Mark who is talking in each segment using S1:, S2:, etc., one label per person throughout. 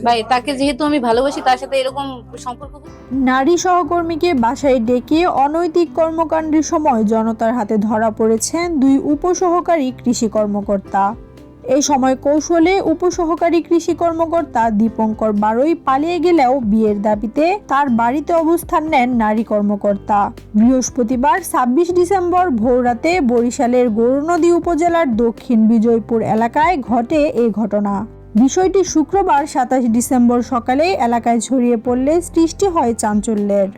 S1: ভাই তাকে যেহেতু আমি ভালোবাসি তার সাথে এরকম সম্পর্ক
S2: নারী সহকর্মীকে বাসায় ডেকে অনৈতিক কর্মকাণ্ডের সময় জনতার হাতে ধরা পড়েছেন দুই উপসহকারী কৃষি কর্মকর্তা। এই সময় কৌশলে উপসহকারী কৃষি কর্মকর্তা দীপঙ্কর বারোই পালিয়ে গেলেও বিয়ের দাবিতে তার বাড়িতে অবস্থান নেন নারী কর্মকর্তা। বৃহস্পতিবার ২৬ ডিসেম্বর ভোররাতে বরিশালের গৌরনদী উপজেলার দক্ষিণ বিজয়পুর এলাকায় ঘটে এই ঘটনা। বিষয়টি শুক্রবার ২৭ ডিসেম্বর সকালে এলাকায় ছড়িয়ে পড়লে সৃষ্টি হয় চাঞ্চল্যের।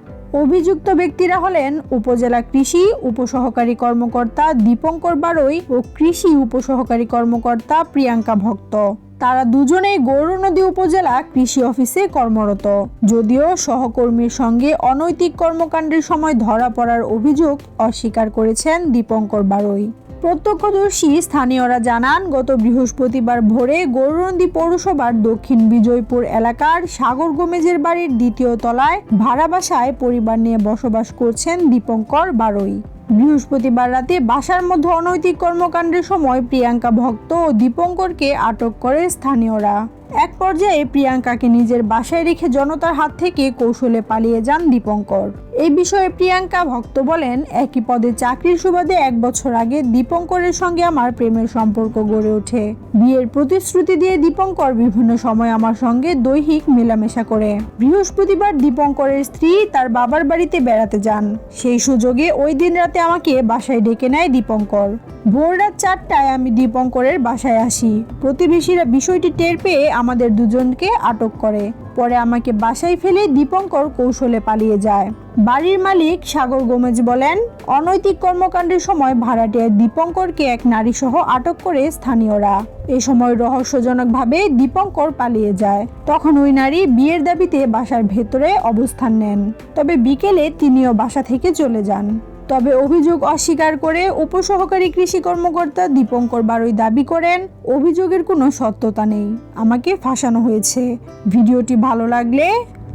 S2: অভিযুক্ত ব্যক্তিরা হলেন উপজেলা কৃষি উপসহকারী কর্মকর্তা দীপঙ্কর বারোই ও কৃষি উপসহকারী কর্মকর্তা প্রিয়াঙ্কা ভক্ত। তারা দুজনেই গৌরনদী উপজেলা কৃষি অফিসে কর্মরত। যদিও সহকর্মীর সঙ্গে অনৈতিক কর্মকাণ্ডের সময় ধরা পড়ার অভিযোগ অস্বীকার করেছেন দীপঙ্কর বারোই। প্রত্যক্ষদর্শী স্থানীয়রা জানান, গত বৃহস্পতিবার ভোরে গৌরনদী পৌরসভার দক্ষিণ বিজয়পুর এলাকার সাগর গোমেজের বাড়ির দ্বিতীয় তলায় ভাড়া বাসায় পরিবার নিয়ে বসবাস করছেন দীপঙ্কর বারোই। বৃহস্পতিবার রাতে বাসার মধ্যে অনৈতিক কর্মকাণ্ডের সময় প্রিয়াঙ্কা ভক্ত ও দীপঙ্করকে আটক করে স্থানীয়রা। এক পর্যায়ে প্রিয়াঙ্কাকে নিজের বাসায় রেখে জনতার হাত থেকে কৌশলে পালিয়ে যান দীপঙ্কর। এই বিষয়ে প্রিয়াঙ্কা ভক্ত বলেন, একই পদে চাকরির সুবাদে ১ বছর আগে দীপঙ্করের সঙ্গে আমার প্রেমের সম্পর্ক গড়ে ওঠে। বিয়ের প্রতিশ্রুতি দিয়ে দীপঙ্কর বিভিন্ন সময় আমার সঙ্গে দৈহিক মেলামেশা করে। বৃহস্পতিবার দীপঙ্করের স্ত্রী তার বাবার বাড়িতে বেড়াতে যান। সেই সুযোগে ওই দিন রাতে আমাকে বাসায় ডেকে নেয় দীপঙ্কর। ভোর রাত ৪টায় আমি দীপঙ্করের বাসায় আসি। প্রতিবেশীরা বিষয়টি টের পেয়ে আমাদের দুজনকে আটক করে। পরে আমাকে বাসায় ফেলে দীপঙ্কর কৌশলে পালিয়ে যায়। বাড়ির মালিক সাগর গোমেজ বলেন, অনৈতিক কর্মকাণ্ডের সময় ভাড়াটিয়া দীপঙ্করকে এক নারী সহ আটক করে স্থানীয়রা। এ সময় রহস্যজনকভাবে দীপঙ্কর পালিয়ে যায়। তখন ওই নারী বিয়ের দাবিতে বাসার ভেতরে অবস্থান নেন। তবে বিকেলে তিনিও বাসা থেকে চলে যান। তবে অভিযোগ অস্বীকার করে উপসহকারী কৃষি কর্মকর্তা দীপঙ্কর বারোই দাবি করেন, অভিযোগের কোনো সত্যতা নেই, আমাকে ফাঁসানো হয়েছে। ভিডিওটি ভালো লাগলে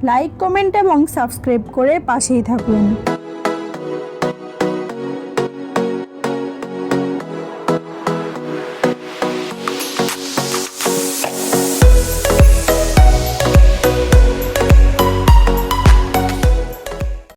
S2: লাইক, কমেন্ট এবং সাবস্ক্রাইব করে পাশেই থাকুন।